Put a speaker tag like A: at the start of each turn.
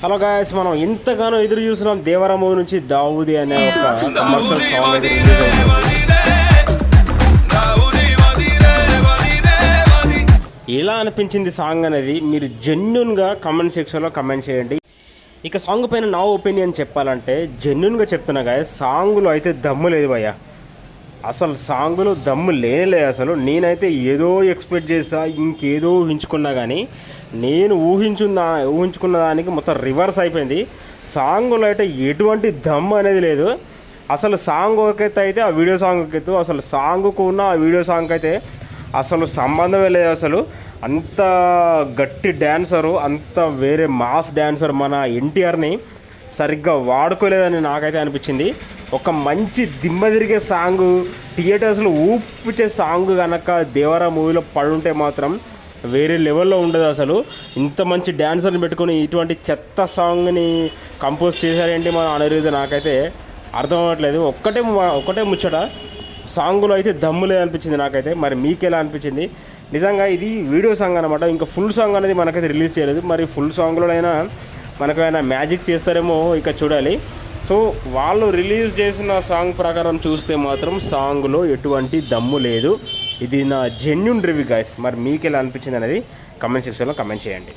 A: Hello guys, మనం ఎంతగానో ఎదురు చూస్తున్నాం దేవరా మూవీ నుంచి దావూది అనే ఒక కమర్షియల్ సాంగ్ అయితే రిలీజ్ అవుతుంది. ఎలా అనిపించింది సాంగ్ అనేది మీరు జెన్యున్గా కామెంట్ సెక్షన్లో కామెంట్ చేయండి. ఇక సాంగ్ పైన నా ఒపీనియన్ చెప్పాలంటే జెన్యున్గా చెప్తున్నా గాయస్, సాంగ్లో అయితే దమ్ము లేదు భయ్యా. అసలు సాంగ్లో దమ్ము లేనేలేదు. అసలు నేనైతే ఏదో ఎక్స్పెక్ట్ చేస్తా, ఇంకేదో ఊహించుకున్నా కానీ నేను ఊహించుకున్న దానికి మొత్తం రివర్స్ అయిపోయింది. సాంగ్లో అయితే ఎటువంటి దమ్ము అనేది లేదు. అసలు సాంగ్ ఒకైతే అయితే ఆ వీడియో సాంగ్ ఒకైతే అసలు సాంగ్కు ఉన్న ఆ వీడియో సాంగ్ అయితే అసలు సంబంధమే లేదు. అసలు అంత గట్టి డ్యాన్సరు, అంత వేరే మాస్ డ్యాన్సర్ మన ఎన్టీఆర్ని సరిగ్గా వాడుకోలేదని నాకైతే అనిపించింది. ఒక మంచి దిమ్మ తిరిగే సాంగ్, థియేటర్స్లో ఊపిచ్చే సాంగ్ కనుక దేవరా మూవీలో పడుంటే మాత్రం వేరే లెవెల్లో ఉండదు. అసలు ఇంత మంచి డ్యాన్సర్ని పెట్టుకొని ఇటువంటి చెత్త సాంగ్ని కంపోజ్ చేశారేంటి మన అనేది నాకైతే అర్థం అవ్వట్లేదు. ఒక్కటే ముచ్చట, సాంగ్లో అయితే దమ్ము లేదనిపించింది నాకైతే. మరి మీకు ఎలా అనిపించింది? నిజంగా ఇది వీడియో సాంగ్ అనమాట, ఇంకా ఫుల్ సాంగ్ అనేది మనకైతే రిలీజ్ చేయలేదు. మరి ఫుల్ సాంగ్లోనైనా మనకైనా మ్యాజిక్ చేస్తారేమో ఇక చూడాలి. సో వాళ్ళు రిలీజ్ చేసిన సాంగ్ ప్రకారం చూస్తే మాత్రం సాంగ్లో ఎటువంటి దమ్ము లేదు. ఇది నా జెన్యున్ రివ్యూ గైస్. మరి మీకు ఎలా అనిపించింది అనేది కామెంట్ సెక్షన్లో కామెంట్ చేయండి.